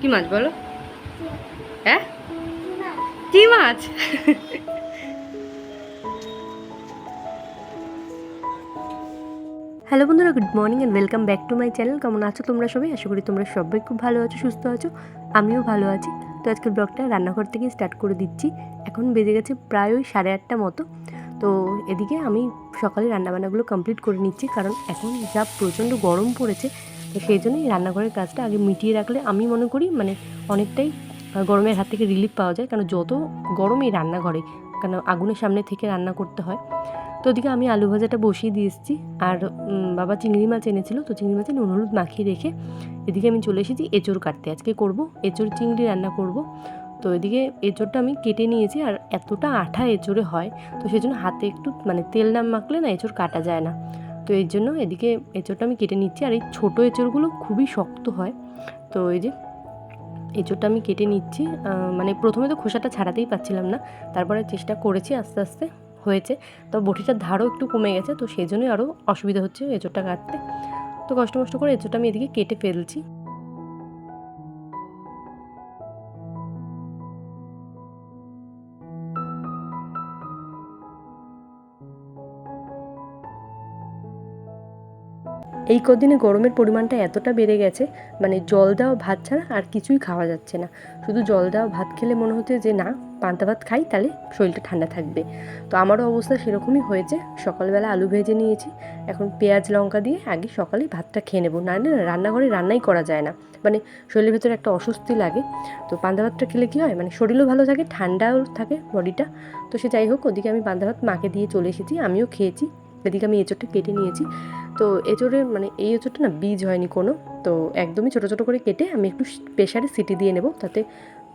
কি মাছ বলো? হ্যাঁ, কি মাছ? হ্যালো বন্ধুরা, good morning and welcome back to my channel. কেমন আছো তোমরা সবাই? আশা করি তোমরা সবাই খুব ভালো আছো, সুস্থ আছো। আমিও ভালো আছি। তো আজকের ব্লগটা রান্নাঘর থেকে স্টার্ট করে দিচ্ছি। এখন বেজে গেছে প্রায় ওই 8:30 মতো। তো এদিকে আমি সকালে রান্নাবান্নাগুলো কমপ্লিট করে নিচ্ছি, কারণ এখন যা প্রচণ্ড গরম পড়েছে। তো সেই জন্যই রান্নাঘরের কাজটা আগে মিটিয়ে রাখলে আমি মনে করি মানে অনেকটাই গরমের হাত থেকে রিলিফ পাওয়া যায়। কারণ যত গরম এই রান্নাঘরে, কারণ আগুনের সামনে থেকে রান্না করতে হয়। তো ওদিকে আমি আলু ভাজাটা বসিয়ে দিয়ে এসেছি, আর বাবা চিংড়ি মাছ এনেছিল, তো চিংড়ি মাছে নুন হলুদ মাখিয়ে রেখে এদিকে আমি চলে এসেছি এঁচোড় কাটতে। আজকে করব এঁচোড় চিংড়ি রান্না করব। তো এদিকে এঁচোড়টা আমি কেটে নিয়েছি, আর এতটা আঠা এঁচোড়ে হয়, তো সেই জন্য হাতে একটু মানে তেল না মাখলে না এঁচোড় কাটা যায় না। তো এই জন্য এদিকে এঁচোড়টা আমি কেটে নিচ্ছি, আর এই ছোটো এঁচোড়গুলো খুবই শক্ত হয়। তো এই যে এঁচোড়টা আমি কেটে নিচ্ছি। মানে প্রথমে তো খোসাটা ছাড়াতেই পারছিলাম না, তারপরে চেষ্টা করেছি, আস্তে আস্তে হয়েছে। তো বটিটার ধারও একটু কমে গেছে, তো সেই জন্যই আরও অসুবিধা হচ্ছে এঁচোড়টা কাটতে। তো কষ্ট করে এঁচোড়টা আমি এদিকে কেটে ফেলছি। এই কদিনে গরমের পরিমাণটা এতটা বেড়ে গেছে, মানে জল দেওয়া ভাত ছাড়া আর কিছুই খাওয়া যাচ্ছে না। শুধু জল দেওয়া ভাত খেলে মনে হচ্ছে যে না, পান্তা ভাত খাই তাহলে শরীরটা ঠান্ডা থাকবে। তো আমারও অবস্থা সেরকমই হয়েছে। সকালবেলা আলু ভেজে নিয়েছি, এখন পেঁয়াজ লঙ্কা দিয়ে আগে সকালে ভাতটা খেয়ে নেবো, না রান্নাঘরে রান্নাই করা যায় না, মানে শরীরের ভেতরে একটা অস্বস্তি লাগে। তো পান্তা ভাতটা খেলে কী হয়, মানে শরীরও ভালো থাকে, ঠান্ডাও থাকে বডিটা। তো সে যাই হোক, ওদিকে আমি পান্তা ভাত মাকে দিয়ে চলে এসেছি, আমিও খেয়েছি। এদিকে আমি এঁচোড়টা কেটে নিয়েছি। তো এঁচোড়ে মানে এই এঁচোড়টা না বীজ হয়নি কোনো, তো একদমই ছোটো ছোটো করে কেটে আমি একটু প্রেশারে সিটি দিয়ে নেব, তাতে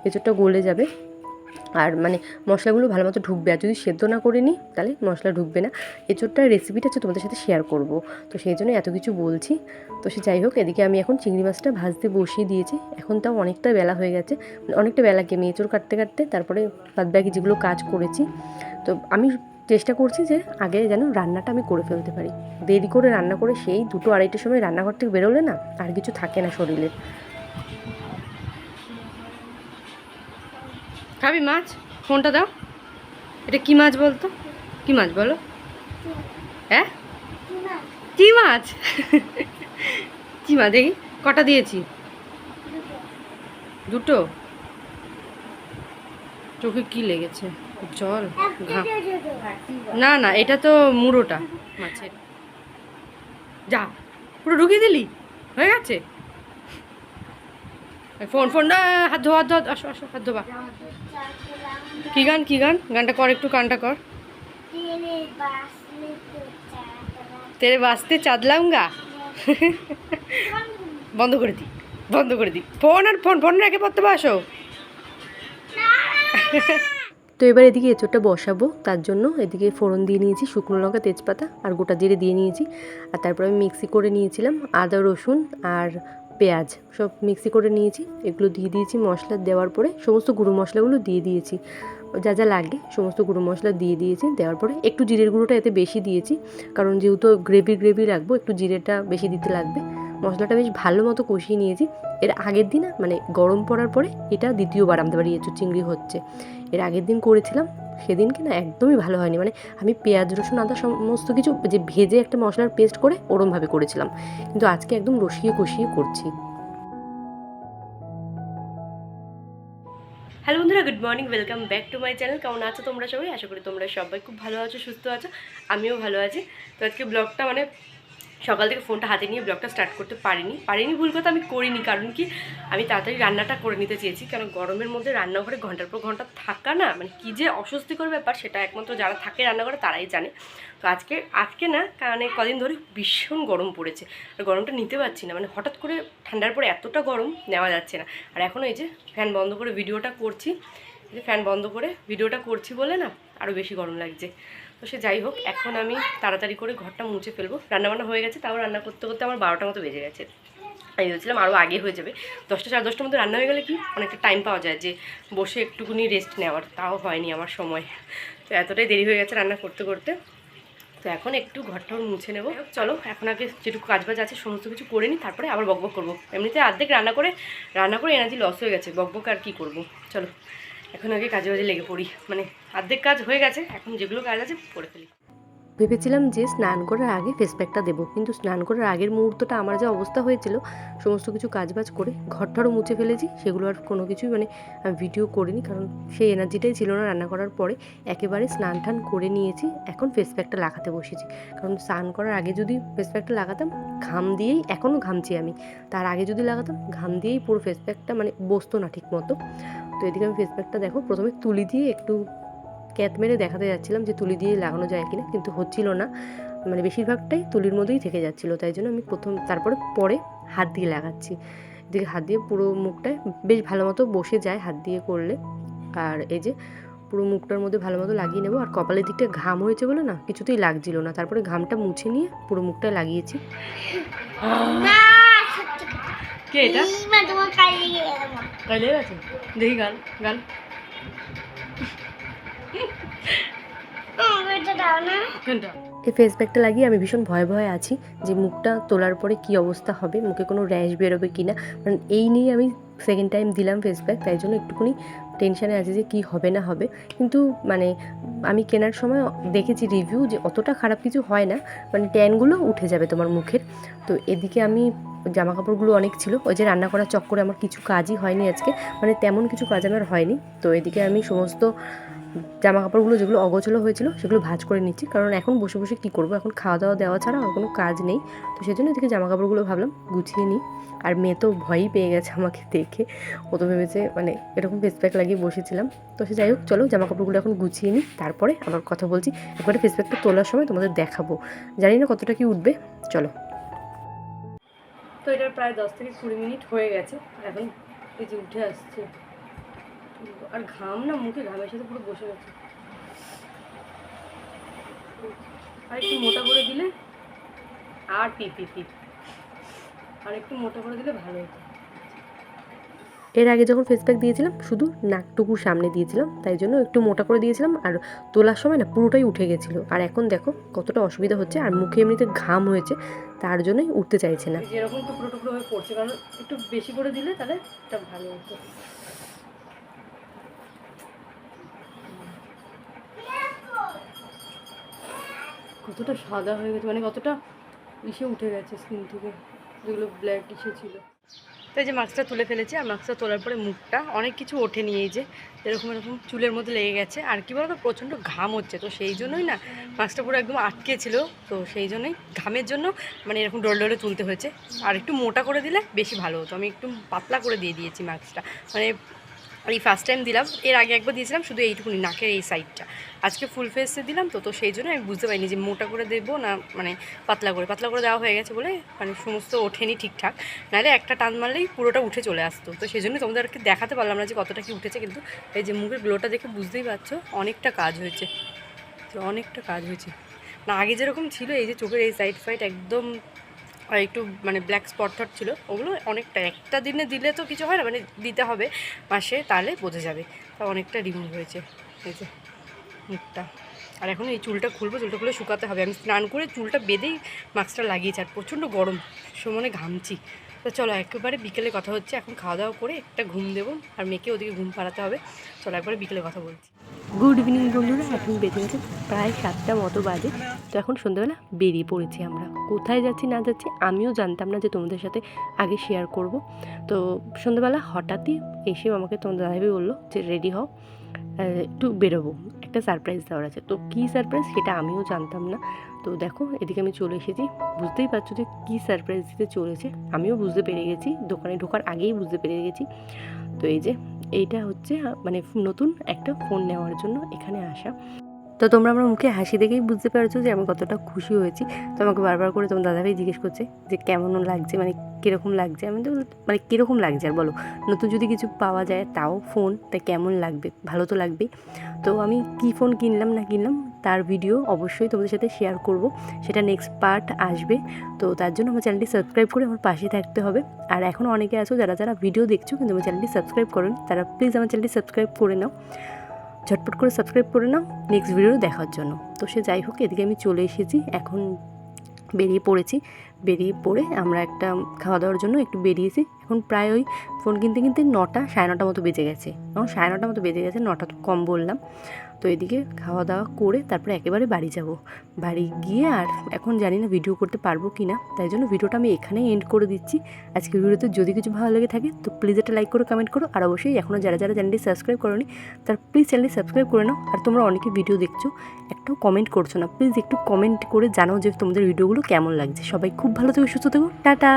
এঁচোড়টা গলে যাবে, আর মানে মশলাগুলো ভালো মতো ঢুকবে। আর যদি সেদ্ধ না করে নিই তাহলে মশলা ঢুকবে না। এঁচোড়টার রেসিপিটা হচ্ছে তোমাদের সাথে শেয়ার করব, তো সেই জন্য এত কিছু বলছি। তো সে যাই হোক, এদিকে আমি এখন চিংড়ি মাছটা ভাজতে বসিয়ে দিয়েছি। এখন তাও অনেকটা বেলা হয়ে গেছে, অনেকটা বেলা কি আমি এঁচোড় কাটতে কাটতে তারপরে বাদবাকি যেগুলো কাজ করেছি। তো আমি চেষ্টা করছি যে আগে যেন রান্নাটা আমি করে ফেলতে পারি। দেরি করে রান্না করে সেই 2-2-2:30টার সময় রান্নাঘর থেকে বেরোলে না আর কিছু থাকে না শরীরে। খাবি মাছ? ফোনটা দাও। এটা কি মাছ বলতো? কি মাছ বলো? হ্যাঁ, কি মাছ? কি মাছ দেখি, কটা দিয়েছি? দুটো? চোখে কি লেগেছে? জল? ঘা? না না, এটা তো মুড়োটা মাছের। যা, পুরো ঢুকিয়ে দিলি, হয়ে গেছে। ফোন ফোন না, হাত ধোয়া, হাত ধোয়া, আসো আসো, হাত ধোবা। কি গান গানটা কর, একটু গানটা কর। তেরে বাঁচতে চাঁদলাম গা। বন্ধ করে দি, বন্ধ করে দি ফোন, আর ফোন রেখে পড়তে আসো। তো এবার এদিকে এঁচোড়টা বসাবো, তার জন্য এদিকে ফোড়ন দিয়ে নিয়েছি, শুকনো লঙ্কা তেজপাতা আর গোটা জিরে দিয়ে নিয়েছি। আর তারপর আমি মিক্সি করে নিয়েছিলাম আদা রসুন আর পেঁয়াজ, সব মিক্সি করে নিয়েছি। এগুলো দিয়ে দিয়েছি, মশলা দেওয়ার পরে সমস্ত গুঁড়ো মশলাগুলো দিয়ে দিয়েছি, যা যা লাগে সমস্ত গুঁড়ো মশলা দিয়ে দিয়েছি। দেওয়ার পরে একটু জিরের গুঁড়োটা এতে বেশি দিয়েছি, কারণ যেহেতু গ্রেভি রাখবো, একটু জিরেটা বেশি দিতে লাগবে। মশলাটা বেশ ভালো মতো কষিয়ে নিয়েছি। এর আগের দিন মানে গরম পড়ার পরে এটা দ্বিতীয়বার আমাদের বাড়ি এঁচোড় চিংড়ি হচ্ছে। এর আগের দিন করেছিলাম, সেদিনকে না একদমই ভালো হয়নি, মানে আমি পেঁয়াজ রসুন আদা সমস্ত কিছু যে ভেজে একটা মশলার পেস্ট করে ওরমভাবে করেছিলাম, কিন্তু আজকে একদম রসিয়ে কষিয়ে করছি। হ্যালো বন্ধুরা, good morning, welcome back to my channel. কেমন আছো তোমরা সবাই? আশা করি তোমরা সবাই খুব ভালো আছো, সুস্থ আছো। আমিও ভালো আছি। তো আজকে ব্লগটা মানে সকাল থেকে ফোনটা হাতে নিয়ে ব্লগটা স্টার্ট করতে পারিনি ভুল কথা, আমি করিনি। কারণ কি, আমি তাড়াতাড়ি রান্নাটা করে নিতে চেয়েছি, কারণ গরমের মধ্যে রান্নাঘরে ঘন্টার পর ঘন্টা থাকা না, মানে কী যে অস্বস্তিকর ব্যাপার, সেটা একমাত্র যারা থাকে রান্নাঘরে তারাই জানে। তো আজকে না, কারণ কদিন ধরে ভীষণ গরম পড়েছে, আর গরমটা নিতে পারছি না, মানে হঠাৎ করে ঠান্ডার পরে এতটা গরম নেওয়া যাচ্ছে না। আর এখন এই যে ফ্যান বন্ধ করে ভিডিওটা করছি, এই যে ফ্যান বন্ধ করে ভিডিওটা করছি বলে না আরও বেশি গরম লাগছে। তো সে যাই হোক, এখন আমি তাড়াতাড়ি করে ঘরটা মুছে ফেলবো। রান্নাবান্না হয়ে গেছে, তাও রান্না করতে করতে আমার 12টা মতো বেজে গেছে। আমি ভেবেছিলাম আরও আগে হয়ে যাবে, 10টা 10:30টার মধ্যে রান্না হয়ে গেলে কি অনেকটা টাইম পাওয়া যায় যে বসে একটুকুনি রেস্ট নেওয়ার, তাও হয়নি আমার সময়। তো এতটাই দেরি হয়ে গেছে রান্না করতে করতে। তো এখন একটু ঘরটাও মুছে নেবো। চলো এখন আগে যেটুকু কাজবাজ আছে সমস্ত কিছু করে নিই, তারপরে আবার বকবক করবো। এমনিতে অর্ধেক রান্না করে এনার্জি লস হয়ে গেছে, বকবক আর কী করবো। চলো এখন আগে কাজে বাজে লেগে পড়ি, মানে অর্ধেক কাজ হয়ে গেছে, এখন যেগুলো কাজ আছে করে ফেলি। ভেবেছিলাম যে স্নান করার আগে ফেস প্যাকটা দেবো, কিন্তু স্নান করার আগের মুহূর্তটা আমার যা অবস্থা হয়েছিল, সমস্ত কিছু কাজবাজ করে ঘরটারও মুছে ফেলেছি, সেগুলো আর কোনো কিছুই মানে আমি ভিডিও করিনি, কারণ সেই এনার্জিটাই ছিল না রান্না করার পরে। একেবারে স্নান টান করে নিয়েছি, এখন ফেস প্যাকটা লাগাতে বসেছি। কারণ স্নান করার আগে যদি ফেস প্যাকটা লাগাতাম, ঘাম দিয়েই, এখনও ঘামছি আমি, তার আগে যদি লাগাতাম ঘাম দিয়েই পুরো ফেস প্যাকটা মানে বসতো না ঠিক মতো। তো এদিকে আমি ফেস প্যাকটা দেখো প্রথমে তুলি দিয়ে একটু ক্যাত মেরে দেখাতে যাচ্ছিলাম যে তুলি দিয়ে লাগানো যায় কিনা, কিন্তু হচ্ছিল না, মানে বেশিরভাগটাই তুলির মধ্যেই থেকে যাচ্ছিলো। তাই জন্য আমি পরে হাত দিয়ে লাগাচ্ছি। এদিকে হাত দিয়ে পুরো মুখটায় বেশ ভালো মতো বসে যায় হাত দিয়ে করলে। আর এই যে পুরো মুখটার মধ্যে ভালো মতো লাগিয়ে নেবো। আর কপালের দিকটা ঘাম হয়েছে বলে না কিছুতেই লাগছিল না, তারপরে ঘামটা মুছে নিয়ে পুরো মুখটায় লাগিয়েছি। কে এটা? দেখি গাল গাল এই ফেস প্যাকটা লাগিয়ে আমি ভীষণ ভয়ে আছি যে মুখটা তোলার পরে কি অবস্থা হবে, মুখে কোনো র্যাশ বেরোবে কি না, মানে এই নিয়ে আমি সেকেন্ড টাইম দিলাম ফেস প্যাক, তাই জন্য একটুখানি টেনশানে আছে যে কি হবে না হবে। কিন্তু মানে আমি কেনার সময় দেখেছি রিভিউ যে অতটা খারাপ কিছু হয় না, মানে ট্যানগুলো উঠে যাবে তোমার মুখের। তো এদিকে আমি জামা কাপড়গুলো অনেক ছিল, ওই যে রান্না করার চক্করে আমার কিছু কাজই হয়নি আজকে, মানে তেমন কিছু কাজ আমার হয়নি। তো এদিকে আমি সমস্ত জামা কাপড়গুলো যেগুলো অগোছালো হয়েছিল সেগুলো ভাঁজ করে নিচ্ছি, কারণ এখন বসে বসে কী করবো, এখন খাওয়া দাওয়া দেওয়া ছাড়া আর কোনো কাজ নেই। তো সেই জন্য এদিকে জামা কাপড়গুলো ভাবলাম গুছিয়ে নিই। আর মেয়ে তো ভয়ই পেয়ে গেছে আমাকে দেখে, ও তো ভেবেছে মানে এরকম ফেস প্যাক লাগিয়ে বসেছিলাম। তো সে যাই হোক, চলো জামা কাপড়গুলো এখন গুছিয়ে নিই, তারপরে আবার কথা বলছি। একবারে ফেস প্যাকটা তোলার সময় তোমাদের দেখাবো, জানি না কতটা কি উঠবে। চলো। তো এটা প্রায় 10 থেকে 20 মিনিট হয়ে গেছে, এখন এই যে উঠে আসছে, আর ঘাম না মুখে ঘামের সাথে পুরো বসে গেছে। আর একটু মোটা করে দিলে আর আর একটু মোটা করে দিলে ভালো হতো। এর আগে যখন ফেস প্যাক দিয়েছিলাম শুধু নাকটুকুর সামনে দিয়েছিলাম, তাই জন্য একটু মোটা করে দিয়েছিলাম, আর তোলার সময় না পুরোটাই উঠে গেছিলো। আর এখন দেখো কতটা অসুবিধা হচ্ছে, আর মুখে এমনিতে ঘাম হয়েছে, তার জন্যই উঠতে চাইছে না। যেরকম টুকরো টুকরো হয়ে পড়ছে, কারণ একটু বেশি করে দিলে তাহলে এটা ভালো হতো। কতটা সাদা হয়ে গেছে, মানে কতটা ইসে উঠে গেছে স্কিন থেকে, যেগুলো ব্ল্যাক ইসে ছিল। তো এই যে মাস্কটা তুলে ফেলেছি, আর মাস্কটা তোলার পরে মুখটা অনেক কিছু ওঠেনি, এই যে এরকম চুলের মধ্যে লেগে গেছে। আর কি বলতো প্রচণ্ড ঘাম হচ্ছে, তো সেই জন্যই না মাস্কটা পুরো একদম আটকে ছিল, তো সেই জন্যই ঘামের জন্য মানে এরকম ডলে তুলতে হয়েছে। আর একটু মোটা করে দিলে বেশি ভালো হতো, আমি একটু পাতলা করে দিয়ে দিয়েছি মাস্কটা, মানে এই ফার্স্ট টাইম দিলাম, এর আগে একবার দিয়েছিলাম শুধু এইটুকুনি নাকের এই সাইডটা, আজকে ফুল ফেসে দিলাম। তো সেই জন্য আমি বুঝতে পারিনি যে মোটা করে দেবো না মানে পাতলা করে দেওয়া হয়ে গেছে বলে মানে সমস্ত ওঠেনি ঠিকঠাক, নাহলে একটা টান মারলেই পুরোটা উঠে চলে আসতো। তো সেই জন্য তোমাদেরকে দেখাতে পারলাম না যে কতটা কি উঠেছে, কিন্তু এই যে মুখের গ্লোটা দেখে বুঝতেই পারছো অনেকটা কাজ হয়েছে, তো অনেকটা কাজ হয়েছে না। আগে যেরকম ছিল এই যে চোখের এই সাইড একদম আর একটু মানে ব্ল্যাক স্পট ছিল, ওগুলো অনেকটা একটা দিনে দিলে তো কিছু হয় না, মানে দিতে হবে মাসে, তাহলে বোঝা যাবে। তা অনেকটা রিমুভ হয়েছে এই যে মুখটা। আর এখন এই চুলটা চুলটা খুলে শুকাতে হবে। আমি স্নান করে চুলটা বেঁধেই মাস্কটা লাগিয়েছি, আর প্রচণ্ড গরম সমানে ঘামছি। তো চলো একেবারে বিকেলে কথা হচ্ছে, এখন খাওয়া দাওয়া করে একটা ঘুম দেবো, আর মেয়েকে ওদিকে ঘুম পাড়াতে হবে। চলো একবারে বিকেলে কথা বলছি। গুড ইভিনিং বন্ধুরা, এখন বেজে গেছে প্রায় 7টা মতো বাজে। তো এখন সন্ধ্যাবেলা বেরিয়ে পড়েছি আমরা, কোথায় যাচ্ছি না যাচ্ছি আমিও জানতাম না যে তোমাদের সাথে আগে শেয়ার করব। তো সন্ধ্যাবেলা হঠাৎই এসে আমাকে তোমাদের দাদাভাই বললো যে রেডি হও, একটু বেরোবো, একটা সারপ্রাইজ দেওয়ার আছে। তো কী সারপ্রাইজ সেটা আমিও জানতাম না। তো দেখো এদিকে আমি চলে এসেছি, বুঝতেই পারছো যে কী সারপ্রাইজ দিতে চলেছে, আমিও বুঝতে পেরে গেছি, দোকানে ঢোকার আগেই বুঝতে পেরে গেছি। তো এই যে এইটা হচ্ছে মানে নতুন একটা ফোন নেওয়ার জন্য এখানে আসা। তো তোমরা আমার মুখে হাসি দেখেই বুঝতে পারছো যে আমি কতটা খুশি হয়েছি। তো আমাকে বারবার করে তোমার দাদাভাই জিজ্ঞেস করছে যে কেমন লাগছে, মানে কীরকম লাগছে। আমি তো মানে কীরকম লাগছে আর বলো, নতুন যদি কিছু পাওয়া যায় তাও ফোন, তাই কেমন লাগবে, ভালো তো লাগবেই। তো আমি কী ফোন কিনলাম না কিনলাম তার ভিডিও অবশ্যই তোমাদের সাথে শেয়ার করব, সেটা নেক্সট পার্ট আসবে। তো তার জন্য আমার চ্যানেলটি সাবস্ক্রাইব করে আমার পাশে থাকতে হবে। আর এখনও অনেকে আছো যারা ভিডিও দেখছো কিন্তু আমার চ্যানেলটি সাবস্ক্রাইব করেন, তারা প্লিজ আমার চ্যানেলটি সাবস্ক্রাইব করে নাও। ঝটপট করে সাবস্ক্রাইব করে নাও নেক্সট ভিডিও দেখার জন্য। তো সে যাই হোক, এদিকে আমি চলে এসেছি, এখন বেরিয়ে পড়েছি। বেরিয়ে পড়ে আমরা একটা খাওয়া দাওয়ার জন্য একটু বেরিয়েছি। এখন প্রায় ওই ফোন কিনতে কিনতে 9টা 9:30 মতো বেজে গেছে। এখন 9:30 মতো বেজে গেছে, 9টা তো কম বললাম। তো এদিকে খাওয়া দাওয়া করে তারপরে একেবারে বাড়ি যাব। বাড়ি গিয়ে আর এখন জানি না ভিডিও করতে পারবো কি না, তাই জন্য ভিডিওটা আমি এখানেই এন্ড করে দিচ্ছি। আজকের ভিডিওতে যদি কিছু ভালো লেগে থাকে তো প্লিজ একটা লাইক করো, কমেন্ট করো, আর অবশ্যই এখনও যারা যারা চ্যানেলটি সাবস্ক্রাইব করোনি তার প্লিজ চ্যানেলটি সাবস্ক্রাইব করে নাও। আর তোমরা অনেকে ভিডিও দেখছো, একটাও কমেন্ট করছো না, প্লিজ একটু কমেন্ট করে জানাও যে তোমাদের ভিডিওগুলো কেমন লাগছে। সবাই খুব ভালো থেকো, সুস্থ থেকো, টাটা।